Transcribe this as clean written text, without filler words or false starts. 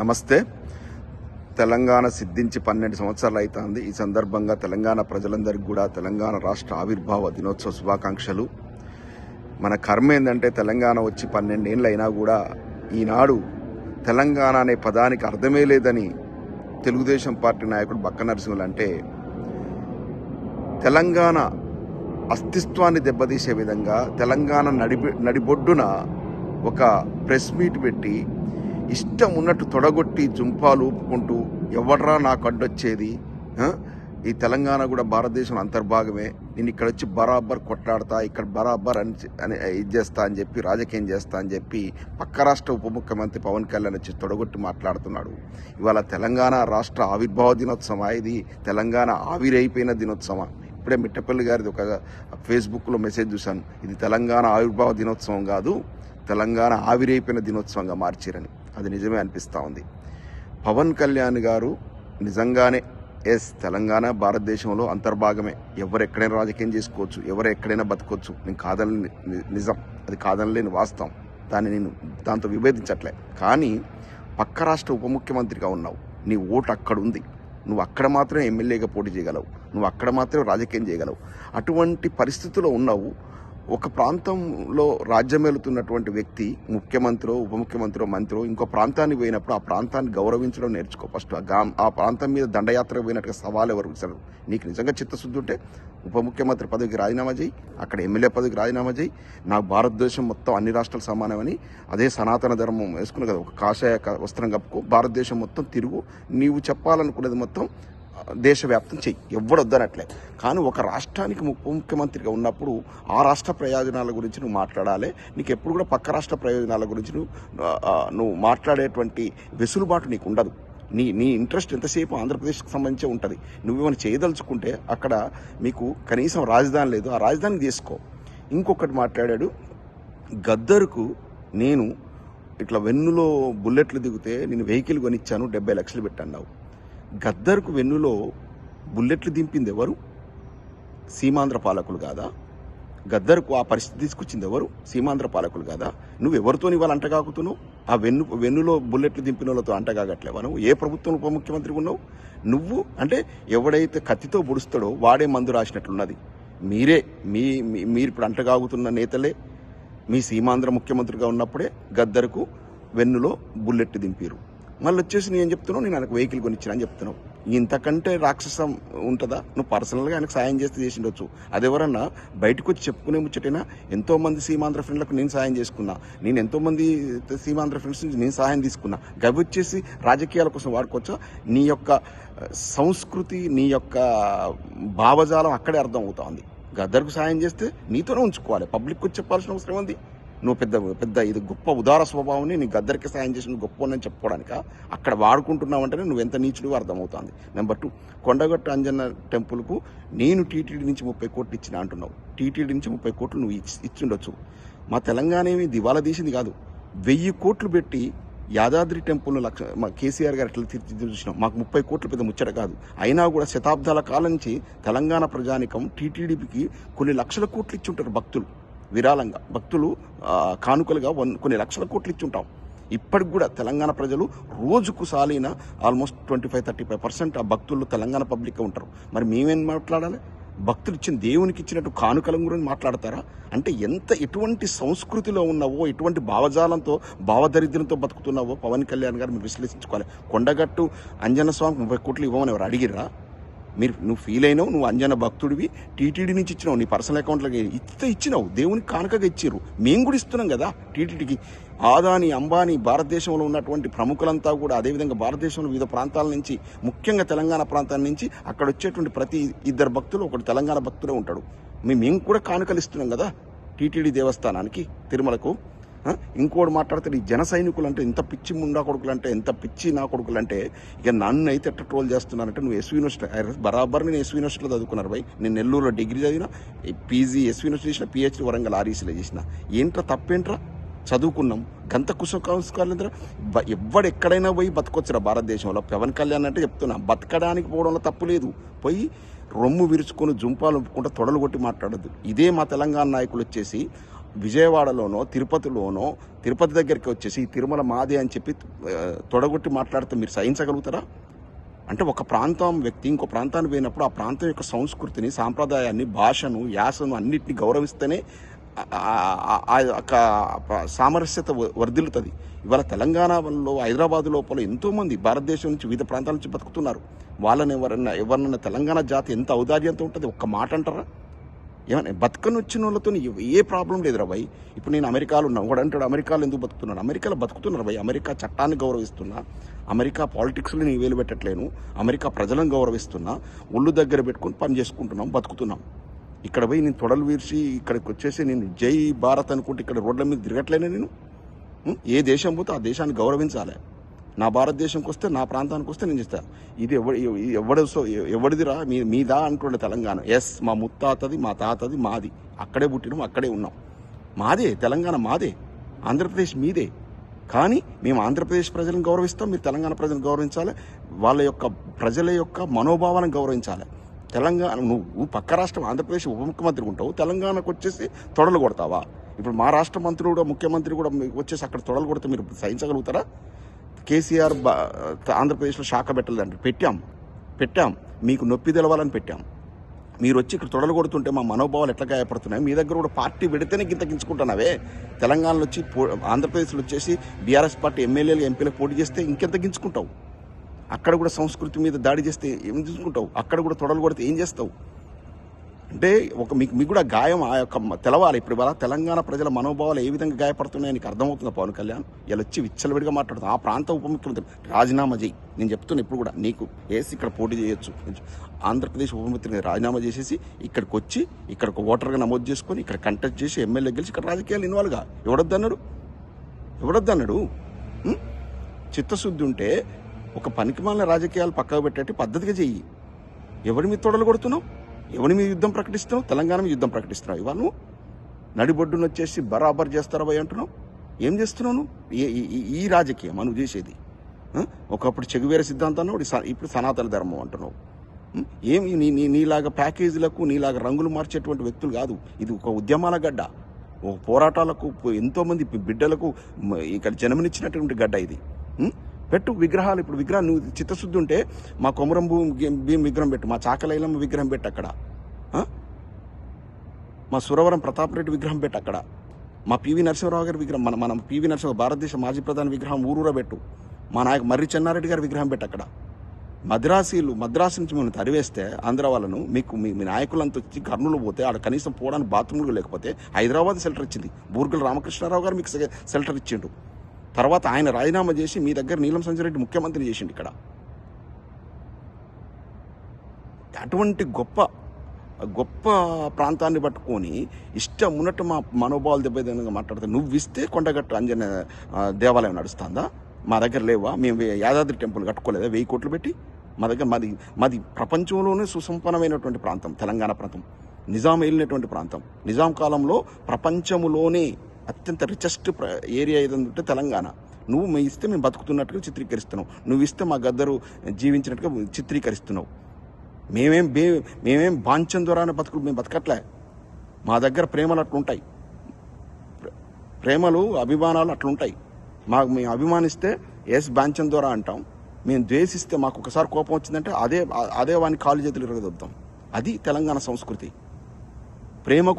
నమస్తే. తెలంగాణ సిద్ధించి 12 సంవత్సరాలు అవుతుంది. ఈ సందర్భంగా తెలంగాణ ప్రజలందరికీ కూడా తెలంగాణ రాష్ట్ర ఆవిర్భావ దినోత్సవ శుభాకాంక్షలు. మన కర్మ ఏంటంటే తెలంగాణ వచ్చి 12 ఏళ్ళు అయినా కూడా ఈనాడు తెలంగాణ అనే పదానికి అర్థమే లేదని తెలుగుదేశం పార్టీ నాయకుడు బక్క నరసింహులు అంటే తెలంగాణ అస్తిత్వాన్ని దెబ్బతీసే విధంగా తెలంగాణ నడిబొడ్డున ఒక ప్రెస్ మీట్ పెట్టి ఇష్టం ఉన్నట్టు తొడగొట్టి జుంపాలు ఊపుకుంటూ ఎవడ్రా నాకు అడ్డొచ్చేది, ఈ తెలంగాణ కూడా భారతదేశం అంతర్భాగమే, నేను ఇక్కడ వచ్చి బరాబర్ కొట్లాడతా, ఇక్కడ బరాబర్ అని ఇది చేస్తా అని చెప్పి రాజకీయం చేస్తా అని చెప్పి పక్క రాష్ట్ర ఉప ముఖ్యమంత్రి పవన్ కళ్యాణ్ వచ్చి తొడగొట్టి మాట్లాడుతున్నాడు. ఇవాళ తెలంగాణ రాష్ట్ర ఆవిర్భావ దినోత్సవం, ఇది తెలంగాణ ఆవిరైపోయిన దినోత్సవం. ఇప్పుడే మిట్టపల్లి గారిది ఒక ఫేస్బుక్లో మెసేజ్ చూశాను, ఇది తెలంగాణ ఆవిర్భావ దినోత్సవం కాదు, తెలంగాణ ఆవిరైపోయిన దినోత్సవంగా మార్చిరని. అది నిజమే అనిపిస్తూ ఉంది. పవన్ కళ్యాణ్ గారు నిజంగానే తెలంగాణ భారతదేశంలో అంతర్భాగమే, ఎవరు ఎక్కడైనా రాజకీయం చేసుకోవచ్చు, ఎవరు ఎక్కడైనా బతకొచ్చు, నేను కాదనలేని నిజం, అది కాదనలేని వాస్తవం, దాంతో విభేదించట్లే. కానీ పక్క రాష్ట్ర ఉప ముఖ్యమంత్రిగా ఉన్నావు, నీ ఓటు అక్కడ ఉంది, నువ్వు అక్కడ మాత్రమే ఎమ్మెల్యేగా పోటీ చేయగలవు, నువ్వు అక్కడ మాత్రమే రాజకీయం చేయగలవు. అటువంటి పరిస్థితిలో ఉన్నావు. ఒక ప్రాంతంలో రాజ్యమేలుతున్నటువంటి వ్యక్తి ముఖ్యమంత్రి, ఉప ముఖ్యమంత్రి, మంత్రి ఇంకో ప్రాంతానికి పోయినప్పుడు ఆ ప్రాంతాన్ని గౌరవించడం నేర్చుకో. ఫస్ట్ ఆ ప్రాంతం మీద దండయాత్ర పోయినట్టుగా సవాల్ ఎవరు ఇస్తారు? నీకు నిజంగా చిత్తశుద్ధి ఉంటే ఉప ముఖ్యమంత్రి పదవికి రాజీనామా చేయి, అక్కడ ఎమ్మెల్యే పదవికి రాజీనామా చేయి. నాకు భారతదేశం మొత్తం అన్ని రాష్ట్రాలు సమానమని అదే సనాతన ధర్మం వేసుకుని కదా, ఒక కాషాయ వస్త్రం కప్పుకో, భారతదేశం మొత్తం తిరుగు, నీవు చెప్పాలనుకునేది మొత్తం దేశవ్యాప్తం చెయ్యి, ఎవడొద్దనట్లే. కానీ ఒక రాష్ట్రానికి ఉప ముఖ్యమంత్రిగా ఉన్నప్పుడు ఆ రాష్ట్ర ప్రయోజనాల గురించి నువ్వు మాట్లాడాలి. నీకు ఎప్పుడు కూడా పక్క రాష్ట్ర ప్రయోజనాల గురించి నువ్వు మాట్లాడేటువంటి వెసులుబాటు నీకు ఉండదు. నీ ఇంట్రెస్ట్ ఎంతసేపు ఆంధ్రప్రదేశ్కి సంబంధించే ఉంటుంది. నువ్వేమైనా చేయదలుచుకుంటే అక్కడ మీకు కనీసం రాజధాని లేదు, ఆ రాజధాని తీసుకో. ఇంకొకటి మాట్లాడాడు, గద్దరుకు నేను ఇట్లా వెన్నులో బుల్లెట్లు దిగితే నేను వెహికల్ కొనిచ్చాను, 70 లక్షలు పెట్టన్నావు. గద్దరుకు వెన్నులో బుల్లెట్లు దింపింది ఎవరు? సీమాంధ్ర పాలకులు కాదా? గద్దరుకు ఆ పరిస్థితి తీసుకొచ్చింది ఎవరు? సీమాంధ్ర పాలకులు కాదా? నువ్వు ఎవరితో ఇవాళ అంటగాకుతున్నావు? ఆ వెన్నులో బుల్లెట్లు దింపిన వాళ్ళతో అంటగాగట్లేవా? నువ్వు ఏ ప్రభుత్వం ఉప ముఖ్యమంత్రి ఉన్నావు? నువ్వు అంటే ఎవడైతే కత్తితో పొడుస్తాడో వాడే మందు రాసినట్లున్నది. మీరు ఇప్పుడు అంటగాగుతున్న నేతలే మీ సీమాంధ్ర ముఖ్యమంత్రిగా ఉన్నప్పుడే గద్దరుకు వెన్నులో బుల్లెట్ దింపారు. మళ్ళీ వచ్చేసి నేను ఏం చెప్తున్నావు, నేను ఆయనకు వెహికల్ కొనిచ్చిన అని చెప్తున్నావు. ఇంతకంటే రాక్షసం ఉంటుందా? నువ్వు పర్సనల్గా ఆయనకు సాయం చేసిండొచ్చు. అదెవరన్నా బయటకు వచ్చి చెప్పుకునే ముచ్చటైనా? ఎంతోమంది సీమాంధ్ర ఫ్రెండ్లకు నేను సాయం చేసుకున్నా, నేను ఎంతోమంది సీమాంధ్ర ఫ్రెండ్స్ నుంచి నేను సాయం తీసుకున్నా. గవి వచ్చేసి రాజకీయాల కోసం వాడుకోవచ్చా? నీ యొక్క సంస్కృతి, నీ యొక్క భావజాలం అక్కడే అర్థం అవుతుంది. గద్దరుకు సాయం చేస్తే నీతోనే ఉంచుకోవాలి, పబ్లిక్ వచ్చి చెప్పాల్సిన అవసరం ఉంది. నువ్వు పెద్ద ఇది గొప్ప ఉదార స్వభావాన్ని నీ గద్దరికి సాయం చేసిన గొప్ప అని చెప్పుకోవడానిక అక్కడ వాడుకుంటున్నావంటేనే నువ్వు ఎంత నీచుడు అర్థమవుతుంది. నెంబర్ 2, కొండగట్టు అంజన్న టెంపుల్కు నేను టీటీడీ నుంచి 30 కోట్లు ఇచ్చిన అంటున్నావు. టీటీడీ నుంచి 30 కోట్లు నువ్వు ఇచ్చిండొచ్చు. మా తెలంగాణ ఏమి దివాలా తీసింది కాదు. 1000 కోట్లు పెట్టి యాదాద్రి టెంపుల్ను మా కేసీఆర్ గారు ఎట్లా తీర్చిదిద్దు చూసినాం. మాకు 30 కోట్లు పెద్ద ముచ్చట కాదు. అయినా కూడా శతాబ్దాల కాలం నుంచి తెలంగాణ ప్రజానికం టీటీడీకి కొన్ని లక్షల కోట్లు ఇచ్చుంటారు. భక్తులు విరాళంగా, భక్తులు కానుకలుగా కొన్ని లక్షల కోట్లు ఇచ్చుంటాం. ఇప్పటికి కూడా తెలంగాణ ప్రజలు రోజుకు సాలిన ఆల్మోస్ట్ 25-35% ఆ భక్తులు తెలంగాణ పబ్లిక్గా ఉంటారు. మరి మేమేం మాట్లాడాలి? భక్తులు ఇచ్చిన దేవునికి ఇచ్చినట్టు కానుకల గురించి మాట్లాడతారా? అంటే ఎటువంటి సంస్కృతిలో ఉన్నావో, ఎటువంటి భావజాలంతో, భావదరిద్రంతో బతుకుతున్నావో పవన్ కళ్యాణ్ గారు మీరు విశ్లేషించుకోవాలి. కొండగట్టు అంజన్న స్వామికి 30 కోట్లు ఇవ్వమని ఎవరు అడిగిరా? నువ్వు ఫీల్ అయినావు, నువ్వు అంజన భక్తుడివి, టీటీడీ నుంచి ఇచ్చినావు, నీ పర్సనల్ అకౌంట్లోకి ఇచ్చినావు, దేవునికి కానుకగా ఇచ్చిర్రు. మేము కూడా ఇస్తున్నాం కదా టీటీడీకి. ఆదాని, అంబానీ, భారతదేశంలో ఉన్నటువంటి ప్రముఖులంతా కూడా అదేవిధంగా భారతదేశంలో వివిధ ప్రాంతాల నుంచి, ముఖ్యంగా తెలంగాణ ప్రాంతాల నుంచి అక్కడ వచ్చేటువంటి ప్రతి 2 భక్తులు ఒకటి తెలంగాణ భక్తుడే ఉంటాడు. మేము కూడా కానుకలు ఇస్తున్నాం కదా టీటీడీ దేవస్థానానికి, తిరుమలకు. ఇంకోటి మాట్లాడితే ఈ జన సైనికులు అంటే ఎంత పిచ్చి ముండా కొడుకులు అంటే, ఎంత పిచ్చి నా కొడుకులు అంటే, ఇక నన్ను అయితే ఎట్లా ట్రోల్ చేస్తున్నానంటే, నువ్వు ఎస్వి యూనివర్సిటీ బరాబర్ నేను ఎస్వి యూనివర్సిటీలో చదువుకున్నారు భయ్. నేను నెల్లూరులో డిగ్రీ చదివిన, పీజీ ఎస్వి యూనివర్సిటీ చేసిన, పిహెచ్డీ వరంగల్ ఆర్ఈసీలో చేసిన. ఏంట్రా తప్పేంట్రా? చదువుకున్నాం, గంత కుసంస్కారాలు ఎక్కడైనా పోయి బతకొచ్చురా భారతదేశంలో. పవన్ కళ్యాణ్ అంటే చెప్తున్నా, బతకడానికి పోవడంలో తప్పు లేదు. పోయి రొమ్ము విరుచుకొని జుంపాలు ఒప్పుకుంటే తొడలు కొట్టి మాట్లాడద్దు. ఇదే మా తెలంగాణ నాయకులు వచ్చేసి విజయవాడలోనో తిరుపతిలోనో తిరుపతి దగ్గరికి వచ్చేసి తిరుమల మాదే అని చెప్పి తొడగొట్టి మాట్లాడితే మీరు సహించగలుగుతారా? అంటే ఒక ప్రాంతం వ్యక్తి ఇంకో ప్రాంతానికి పోయినప్పుడు ఆ ప్రాంతం యొక్క సంస్కృతిని, సాంప్రదాయాన్ని, భాషను, యాసను అన్నిటిని గౌరవిస్తేనే ఆ యొక్క సామరస్యత వర్ధిల్లుతుంది. ఇవాళ తెలంగాణలో, హైదరాబాద్ లోపల ఎంతోమంది భారతదేశం నుంచి వివిధ ప్రాంతాల నుంచి బతుకుతున్నారు. వాళ్ళని ఎవరన్నా తెలంగాణ జాతి ఎంత ఔదార్యంతో ఉంటుంది ఒక్క మాట అంటారా? ఏమన్నా బతుకని వచ్చిన వాళ్ళతో ఏ ప్రాబ్లం లేదురా భయ్. ఇప్పుడు నేను అమెరికాలో ఉన్నా, వాడు అంటాడు అమెరికాలో ఎందుకు బతుకుతున్నాను? అమెరికాలో బతుకుతున్నారు భయ్. అమెరికా చట్టాన్ని గౌరవిస్తున్నా, అమెరికా పాలిటిక్స్లో నేను వేలు పెట్టట్లేను, అమెరికా ప్రజలను గౌరవిస్తున్నా, ఒళ్ళు దగ్గర పెట్టుకొని పని చేసుకుంటున్నాం, బతుకుతున్నాం. ఇక్కడ పోయి నేను తొడలు వీర్చి ఇక్కడికి వచ్చేసి నేను జై భారత్ అనుకుంటే ఇక్కడ రోడ్ల మీద తిరగట్లేనే నేను. ఏ దేశం పోతే ఆ దేశాన్ని గౌరవించాలి. నా భారతదేశంకి వస్తే, నా ప్రాంతానికి వస్తే నేను చేస్తా. ఇది ఎవడిదిరా మీదా అంటుండే తెలంగాణ. ఎస్, మా ముత్తాతది, మా తాతది, మాది. అక్కడే పుట్టినాం, అక్కడే ఉన్నాం. మాదే తెలంగాణ, మాదే. ఆంధ్రప్రదేశ్ మీదే. కానీ మేము ఆంధ్రప్రదేశ్ ప్రజలను గౌరవిస్తాం, మీరు తెలంగాణ ప్రజలను గౌరవించాలి. వాళ్ళ యొక్క ప్రజల యొక్క మనోభావాలను గౌరవించాలి. తెలంగాణ, నువ్వు పక్క రాష్ట్రం ఆంధ్రప్రదేశ్ ఉప ముఖ్యమంత్రి ఉంటావు, తెలంగాణకు వచ్చేసి తొడలు కొడతావా? ఇప్పుడు మా రాష్ట్ర మంత్రి కూడా, ముఖ్యమంత్రి కూడా వచ్చేసి అక్కడ తొడలు కొడితే మీరు సహించగలుగుతారా? కేసీఆర్ ఆంధ్రప్రదేశ్లో శాఖ పెట్టలేదంటే పెట్టాం మీకు నొప్పి తెలవాలని పెట్టాం. మీరు వచ్చి ఇక్కడ తొడలు కొడుతుంటే మా మనోభావాలు ఎట్లా గాయపడుతున్నాయి? మీ దగ్గర కూడా పార్టీ పెడితేనే గింతగించుకుంటున్నావే. తెలంగాణలో వచ్చి ఆంధ్రప్రదేశ్లో వచ్చేసి బీఆర్ఎస్ పార్టీ ఎమ్మెల్యేలు, ఎంపీలకు పోటీ చేస్తే ఇంకెంత గించుకుంటావు? అక్కడ కూడా సంస్కృతి మీద దాడి చేస్తే ఏం తీసుకుంటావు? అక్కడ కూడా తొడలు కొడితే ఏం చేస్తావు? అంటే మీకు కూడా గాయం ఆ యొక్క తెలవాలి. ఇప్పుడు ఇవాళ తెలంగాణ ప్రజల మనోభావాలు ఏ విధంగా గాయపడుతున్నాయో నీకు అర్థమవుతుందా పవన్ కళ్యాణ్? ఇలా వచ్చి విచ్చలవిడిగా మాట్లాడుతుంది. ఆ ప్రాంత ఉప ముఖ్యమంత్రి రాజీనామా చేయి. నేను చెప్తున్నా ఇప్పుడు కూడా, నీకు వేసి ఇక్కడ పోటీ చేయొచ్చు. ఆంధ్రప్రదేశ్ ఉప ముఖ్యమంత్రిని రాజీనామా చేసేసి ఇక్కడికి వచ్చి ఇక్కడ ఒక ఓటర్గా నమోదు చేసుకొని ఇక్కడ కంటెస్ట్ చేసి ఎమ్మెల్యే గెలిచి ఇక్కడ రాజకీయాలు ఇన్వాల్వ్గా. ఎవడొద్దన్నాడు? చిత్తశుద్ధి ఉంటే ఒక పనికిమాలిన రాజకీయాలు పక్కకు పెట్టేట్టు పద్ధతిగా చెయ్యి. ఎవరి మీద తొడలు కొడుతున్నావు? ఎవరి మీద యుద్ధం ప్రకటిస్తున్నావు? తెలంగాణ మీద యుద్ధం ప్రకటిస్తున్నావు. ఇవాళ నువ్వు నడిబొడ్డును వచ్చేసి బరాబర్ చేస్తారా భయ్ అంటున్నావు. ఏం చేస్తున్నావు నువ్వు? ఈ రాజకీయం నువ్వు చేసేది. ఒకప్పుడు చెగువేర సిద్ధాంతాన్ని ఇప్పుడు సనాతన ధర్మం అంటున్నావు. ఏమి నీలాగా ప్యాకేజీలకు, నీలాగా రంగులు మార్చేటువంటి వ్యక్తులు కాదు. ఇది ఒక ఉద్యమాల గడ్డ, ఒక పోరాటాలకు, ఎంతోమంది బిడ్డలకు ఇక్కడ జన్మనిచ్చినటువంటి గడ్డ ఇది. పెట్టు విగ్రహాలు. ఇప్పుడు విగ్రహం నువ్వు చిత్తశుద్ధి ఉంటే మా కొమరం భీం విగ్రహం పెట్టు, మా చాకలైలమ్మ విగ్రహం పెట్టు అక్కడ, మా సురవరం ప్రతాప్ రెడ్డి విగ్రహం పెట్టు అక్కడ, మా పివి నరసింహరావు గారి విగ్రహం, మన పివి నరసింహ భారతదేశ మాజీ ప్రధాని విగ్రహం ఊరూర పెట్టు, మా నాయకు మర్రి చెన్నారెడ్డి గారి విగ్రహం పెట్టు అక్కడ. మద్రాసు నుంచి మేము తరివేస్తే ఆంధ్ర వాళ్ళను, మీ నాయకులంతా వచ్చి కర్నూలు పోతే ఆడ కనీసం పోవడానికి బాత్రూమ్లు లేకపోతే హైదరాబాద్ షెల్టర్ ఇచ్చింది. బూర్గుల రామకృష్ణారావు గారు మీకు షెల్టర్ ఇచ్చిండు. తర్వాత ఆయన రాజీనామా చేసి మీ దగ్గర నీలం సంజయ్ రెడ్డి ముఖ్యమంత్రి చేసిండు ఇక్కడ. అటువంటి గొప్ప ప్రాంతాన్ని పట్టుకొని ఇష్టం ఉన్నట్టు మా మనోభావాలు దెబ్బతిగా మాట్లాడితే, నువ్వు ఇస్తే కొండగట్టు ఆంజనేయ దేవాలయం నడుస్తుందా? మా దగ్గర లేవా? మేము యాదాద్రి టెంపుల్ కట్టుకోలేదా 1000 కోట్లు పెట్టి? మా దగ్గర మాది ప్రపంచంలోనే సుసంపన్నమైనటువంటి ప్రాంతం తెలంగాణ ప్రాంతం. నిజాం వెళ్ళినటువంటి ప్రాంతం. నిజాం కాలంలో ప్రపంచంలోనే అత్యంత రిచెస్ట్ ఏరియా ఏదంటే తెలంగాణ. నువ్వు ఇస్తే మేము బతుకుతున్నట్టుగా చిత్రీకరిస్తున్నావు. నువ్వు ఇస్తే మా గద్దరు జీవించినట్టుగా చిత్రీకరిస్తున్నావు. మేమేం బాంచం ద్వారానే మేము బతకట్లే. మా దగ్గర ప్రేమలు అట్లుంటాయి, ప్రేమలు అభిమానాలు అట్లుంటాయి. మేము అభిమానిస్తే ఎస్ బాంచం ద్వారా అంటాం. మేము ద్వేషిస్తే, మాకు ఒకసారి కోపం వచ్చిందంటే అదే వాడిని కాలు చేతులు ఇరగదొద్దాం. అది తెలంగాణ సంస్కృతి. ప్రేమకు